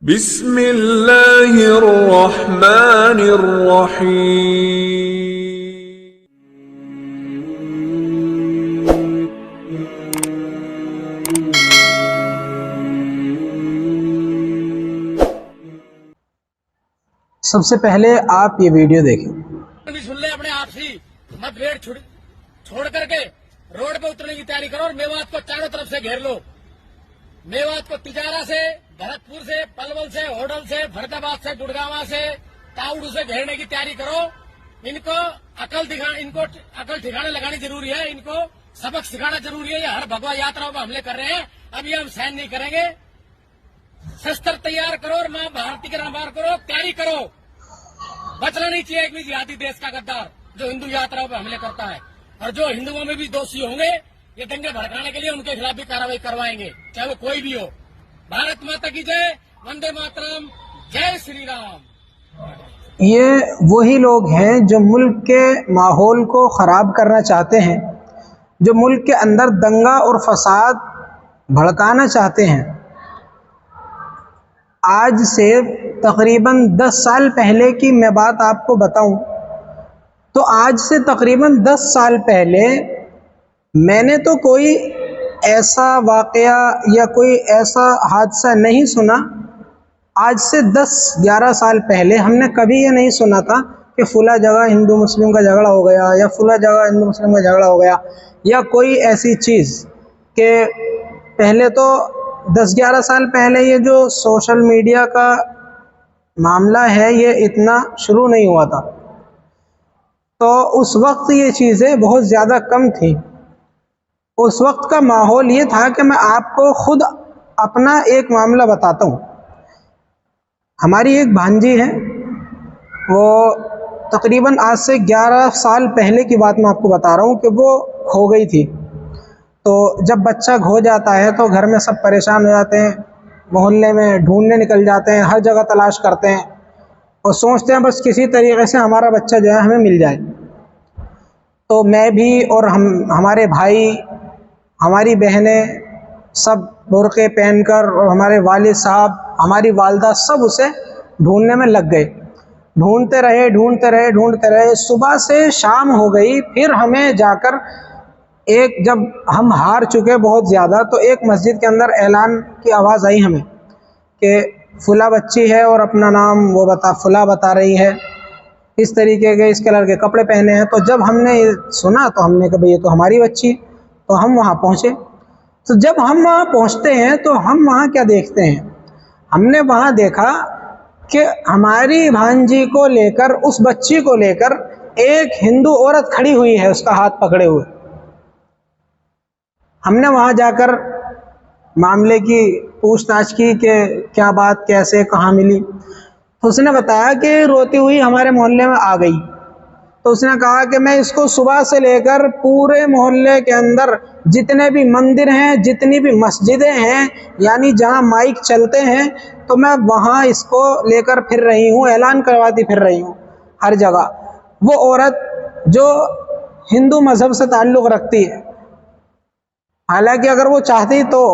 सबसे पहले आप ये वीडियो देखें। भी सुन ले अपने आप से, मत रेड छोड़ करके रोड पे उतरने की तैयारी करो और मेवात को चारों तरफ से घेर लो। मेवात को तिजारा से, भरतपुर से, पलवल से, होडल से, फरीदाबाद से, गुड़गावा से, ताउड़ से घेरने की तैयारी करो। इनको अकल ठिकाने लगानी जरूरी है, इनको सबक सिखाना जरूरी है। ये हर भगवा यात्राओं पर हमले कर रहे हैं, अब ये हम सहन नहीं करेंगे। शस्त्र तैयार करो और मां भारती के नाम करो, तैयारी करो। बचना नहीं चाहिए एक भी जिहादी देश का गद्दार जो हिंदू यात्राओं पर हमले करता है, और जो हिंदुओं में भी दोषी होंगे ये दंगे भड़काने के लिए उनके खिलाफ भी कार्रवाई करवाएंगे, चाहे वो कोई भी हो। भारत माता की जय, वंदे मातरम, जय श्री राम। ये वही लोग हैं जो मुल्क के माहौल को ख़राब करना चाहते हैं, जो मुल्क के अंदर दंगा और फसाद भड़काना चाहते हैं। आज से तकरीबन 10 साल पहले की मैं बात आपको बताऊं तो आज से तकरीबन 10 साल पहले मैंने तो कोई ऐसा वाक़या या कोई ऐसा हादसा नहीं सुना। आज से 10-11 साल पहले हमने कभी ये नहीं सुना था कि फुला जगह हिंदू मुस्लिम का झगड़ा हो गया या फुला जगह हिंदू मुस्लिम का झगड़ा हो गया या कोई ऐसी चीज़ कि पहले तो 10-11 साल पहले ये जो सोशल मीडिया का मामला है ये इतना शुरू नहीं हुआ था, तो उस वक्त ये चीज़ें बहुत ज़्यादा कम थी। उस वक्त का माहौल ये था कि मैं आपको खुद अपना एक मामला बताता हूँ। हमारी एक भांजी है, वो तकरीबन आज से 11 साल पहले की बात मैं आपको बता रहा हूँ कि वो खो गई थी। तो जब बच्चा खो जाता है तो घर में सब परेशान हो जाते हैं, मोहल्ले में ढूंढने निकल जाते हैं, हर जगह तलाश करते हैं और सोचते हैं बस किसी तरीके से हमारा बच्चा जो है हमें मिल जाए। तो मैं भी और हमारे भाई, हमारी बहनें सब बुर्क़े पहनकर और हमारे वालिद साहब, हमारी वालदा सब उसे ढूंढने में लग गए। ढूंढते रहे, सुबह से शाम हो गई। फिर हमें जाकर जब हम हार चुके बहुत ज़्यादा, तो एक मस्जिद के अंदर ऐलान की आवाज़ आई हमें कि फुला बच्ची है और अपना नाम वो फुला बता रही है, इस तरीके के इस कलर के कपड़े पहने हैं। तो जब हमने ये सुना तो हमने कहा भाई ये तो हमारी बच्ची। तो हम वहाँ पहुँचे। तो जब हम वहाँ पहुँचते हैं तो हम वहाँ क्या देखते हैं, हमने वहाँ देखा कि हमारी भांजी को लेकर, उस बच्ची को लेकर एक हिंदू औरत खड़ी हुई है उसका हाथ पकड़े हुए। हमने वहाँ जाकर मामले की पूछताछ की कि क्या बात, कैसे, कहाँ मिली। तो उसने बताया कि रोती हुई हमारे मोहल्ले में आ गई। तो उसने कहा कि मैं इसको सुबह से लेकर पूरे मोहल्ले के अंदर जितने भी मंदिर हैं, जितनी भी मस्जिदें हैं, यानी जहाँ माइक चलते हैं, तो मैं वहाँ इसको लेकर फिर रही हूँ, ऐलान करवाती फिर रही हूँ हर जगह। वो औरत जो हिंदू मज़हब से ताल्लुक़ रखती है, हालांकि अगर वो चाहती तो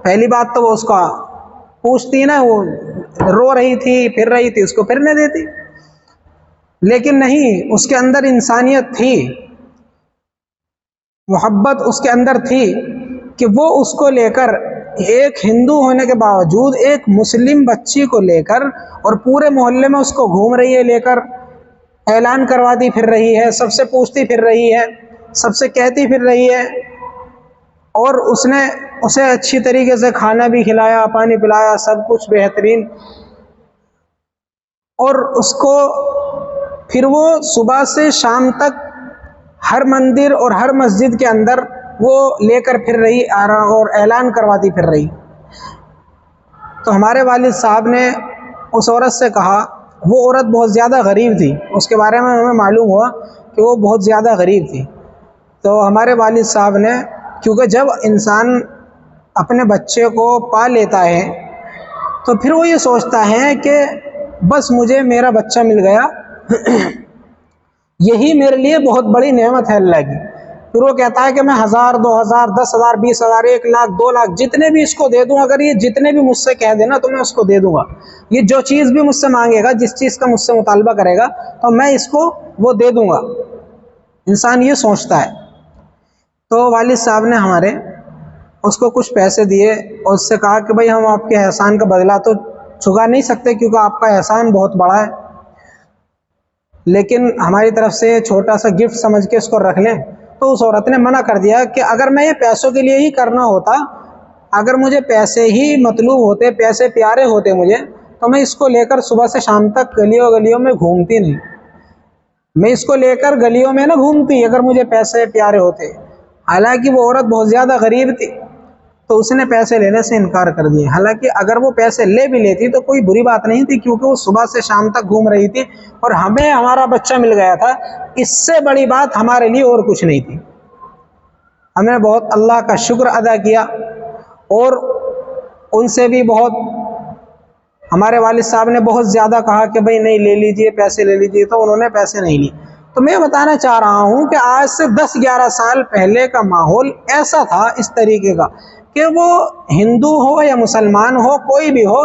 पहली बात तो वो उसका पूछती ना, वो रो रही थी, फिर रही थी, उसको फिरने देती। लेकिन नहीं, उसके अंदर इंसानियत थी, मोहब्बत उसके अंदर थी कि वो उसको लेकर, एक हिंदू होने के बावजूद एक मुस्लिम बच्ची को लेकर और पूरे मोहल्ले में उसको घूम रही है लेकर, ऐलान करवाती फिर रही है, सबसे पूछती फिर रही है, सबसे कहती फिर रही है। और उसने उसे अच्छी तरीके से खाना भी खिलाया, पानी पिलाया, सब कुछ बेहतरीन। और उसको फिर वो सुबह से शाम तक हर मंदिर और हर मस्जिद के अंदर वो लेकर फिर रही और ऐलान करवाती फिर रही। तो हमारे वालिद साहब ने उस औरत से कहा, वो औरत बहुत ज़्यादा गरीब थी, उसके बारे में हमें मालूम हुआ कि वो बहुत ज़्यादा गरीब थी। तो हमारे वालिद साहब ने, क्योंकि जब इंसान अपने बच्चे को पा लेता है तो फिर वो ये सोचता है कि बस मुझे मेरा बच्चा मिल गया, यही मेरे लिए बहुत बड़ी नेमत है अल्लाह की। फिर वो कहता है कि मैं 1000, 2000, 10,000, 20,000, 1 लाख, 2 लाख जितने भी इसको दे दूं, अगर ये जितने भी मुझसे कह देना तो मैं उसको दे दूंगा। ये जो चीज़ भी मुझसे मांगेगा, जिस चीज़ का मुझसे मुतालबा करेगा तो मैं इसको वो दे दूंगा। इंसान ये सोचता है। तो वालिद साहब ने हमारे उसको कुछ पैसे दिए और उससे कहा कि भाई हम आपके एहसान का बदला तो चुका नहीं सकते क्योंकि आपका एहसान बहुत बड़ा है, लेकिन हमारी तरफ से छोटा सा गिफ्ट समझ के इसको रख लें। तो उस औरत ने मना कर दिया कि अगर मैं ये पैसों के लिए ही करना होता, अगर मुझे पैसे ही मतलूब होते, पैसे प्यारे होते मुझे, तो मैं इसको लेकर सुबह से शाम तक गलियों गलियों में घूमती नहीं। मैं इसको लेकर गलियों में ना घूमती अगर मुझे पैसे प्यारे होते। हालांकि वो औरत बहुत ज़्यादा गरीब थी तो उसने पैसे लेने से इनकार कर दिया। हालांकि अगर वो पैसे ले भी लेती तो कोई बुरी बात नहीं थी, क्योंकि वो सुबह से शाम तक घूम रही थी और हमें हमारा बच्चा मिल गया था। इससे बड़ी बात हमारे लिए और कुछ नहीं थी। हमने बहुत अल्लाह का शुक्र अदा किया और उनसे भी बहुत, हमारे वालिद साहब ने बहुत ज़्यादा कहा कि भाई नहीं ले लीजिए, पैसे ले लीजिए, तो उन्होंने पैसे नहीं लिए। तो मैं बताना चाह रहा हूँ कि आज से 10-11 साल पहले का माहौल ऐसा था इस तरीके का कि वो हिंदू हो या मुसलमान हो, कोई भी हो,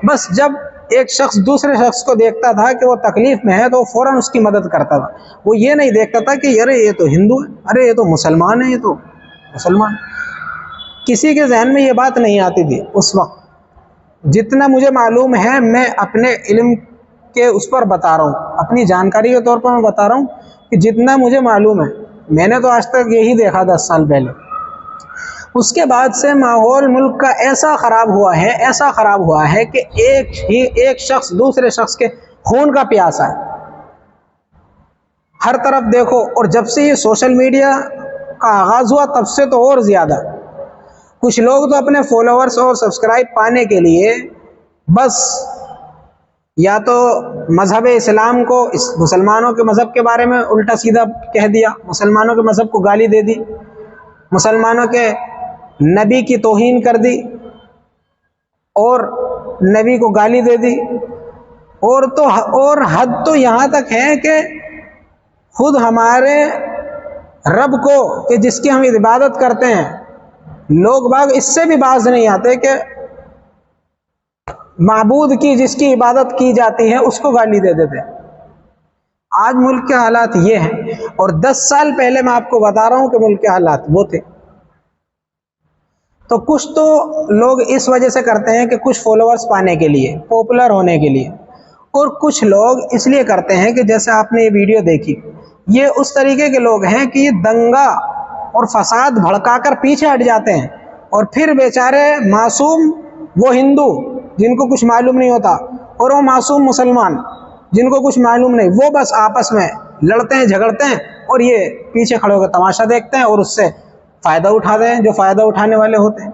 बस जब एक शख्स दूसरे शख्स को देखता था कि वो तकलीफ़ में है तो वो फ़ौरन उसकी मदद करता था। वो ये नहीं देखता था कि अरे ये तो हिंदू है, अरे ये तो मुसलमान है, ये तो मुसलमान। किसी के जहन में ये बात नहीं आती थी उस वक्त। जितना मुझे मालूम है मैं अपने इल्म के उस पर बता रहा हूँ, अपनी जानकारी के तौर पर मैं बता रहा हूँ कि जितना मुझे मालूम है, मैंने तो आज तक यही देखा 10 साल पहले। उसके बाद से माहौल मुल्क का ऐसा ख़राब हुआ है, ऐसा ख़राब हुआ है कि एक शख्स दूसरे शख्स के खून का प्यासा है, हर तरफ देखो। और जब से ये सोशल मीडिया का आगाज़ हुआ तब से तो और ज़्यादा। कुछ लोग तो अपने फॉलोअर्स और सब्सक्राइब पाने के लिए बस या तो मज़हब इस्लाम को, इस मुसलमानों के मज़हब के बारे में उल्टा सीधा कह दिया, मुसलमानों के मज़हब को गाली दे दी, मुसलमानों के नबी की तौहीन कर दी और नबी को गाली दे दी। और हद तो यहाँ तक है कि खुद हमारे रब को, कि जिसकी हम इबादत करते हैं, लोग बाग इससे भी बाज नहीं आते कि माबूद की जिसकी इबादत की जाती है उसको गाली दे देते। आज मुल्क के हालात ये हैं और 10 साल पहले मैं आपको बता रहा हूँ कि मुल्क के हालात वो थे। तो कुछ तो लोग इस वजह से करते हैं कि कुछ फॉलोअर्स पाने के लिए, पॉपुलर होने के लिए, और कुछ लोग इसलिए करते हैं कि जैसे आपने ये वीडियो देखी, ये उस तरीके के लोग हैं कि ये दंगा और फसाद भड़काकर पीछे हट जाते हैं और फिर बेचारे मासूम वो हिंदू जिनको कुछ मालूम नहीं होता और वो मासूम मुसलमान जिनको कुछ मालूम नहीं, वो बस आपस में लड़ते हैं, झगड़ते हैं और ये पीछे खड़े होकर तमाशा देखते हैं और उससे फ़ायदा उठाते हैं जो फ़ायदा उठाने वाले होते हैं।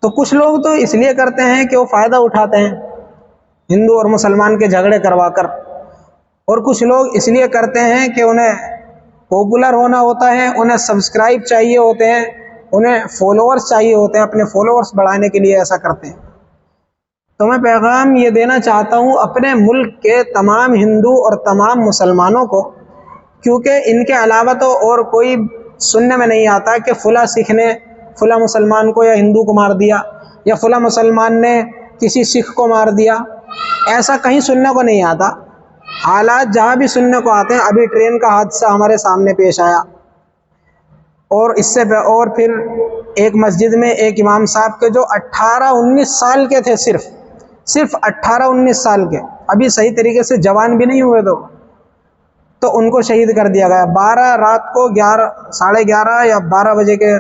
तो कुछ लोग तो इसलिए करते हैं कि वो फ़ायदा उठाते हैं हिंदू और मुसलमान के झगड़े करवा कर, और कुछ लोग इसलिए करते हैं कि उन्हें पॉपुलर होना होता है, उन्हें सब्सक्राइब चाहिए होते हैं, उन्हें फॉलोअर्स चाहिए होते हैं, अपने फॉलोअर्स बढ़ाने के लिए ऐसा करते हैं। तो मैं पैगाम ये देना चाहता हूँ अपने मुल्क के तमाम हिंदू और तमाम मुसलमानों को, क्योंकि इनके अलावा तो और कोई सुनने में नहीं आता कि फ़ुला सिख ने फ़ुला मुसलमान को या हिंदू को मार दिया या फ़ुला मुसलमान ने किसी सिख को मार दिया, ऐसा कहीं सुनने को नहीं आता। हालात जहाँ भी सुनने को आते हैं, अभी ट्रेन का हादसा हमारे सामने पेश आया और इससे और फिर एक मस्जिद में एक इमाम साहब के जो 18-19 साल के थे, सिर्फ 18-19 साल के, अभी सही तरीके से जवान भी नहीं हुए तो उनको शहीद कर दिया गया। 12 रात को 11, 11:30 या 12 बजे के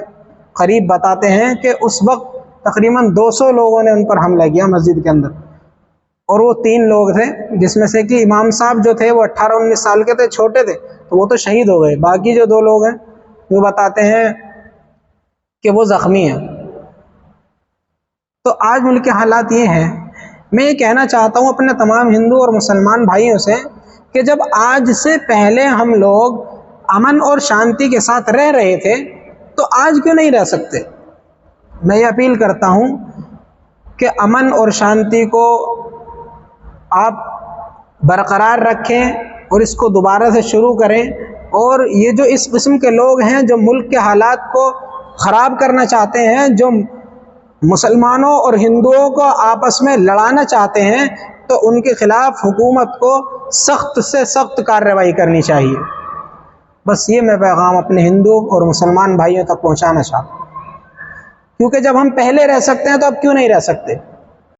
करीब बताते हैं कि उस वक्त तकरीबन 200 लोगों ने उन पर हमला किया मस्जिद के अंदर, और वो 3 लोग थे जिसमें से कि इमाम साहब जो थे वो 18-19 साल के थे, छोटे थे, तो वो तो शहीद हो गए। बाकी जो 2 लोग हैं वो बताते हैं कि वो ज़ख्मी हैं। तो आज मुल्क के हालात ये हैं। मैं ये कहना चाहता हूँ अपने तमाम हिंदू और मुसलमान भाइयों से कि जब आज से पहले हम लोग अमन और शांति के साथ रह रहे थे तो आज क्यों नहीं रह सकते। मैं ये अपील करता हूँ कि अमन और शांति को आप बरकरार रखें और इसको दोबारा से शुरू करें और ये जो इस किस्म के लोग हैं जो मुल्क के हालात को ख़राब करना चाहते हैं, जो मुसलमानों और हिंदुओं को आपस में लड़ाना चाहते हैं, तो उनके खिलाफ हुकूमत को सख्त से सख्त कार्रवाई करनी चाहिए। बस ये मैं पैगाम अपने हिंदू और मुसलमान भाइयों तक पहुंचाना चाहता हूँ, क्योंकि जब हम पहले रह सकते हैं तो अब क्यों नहीं रह सकते।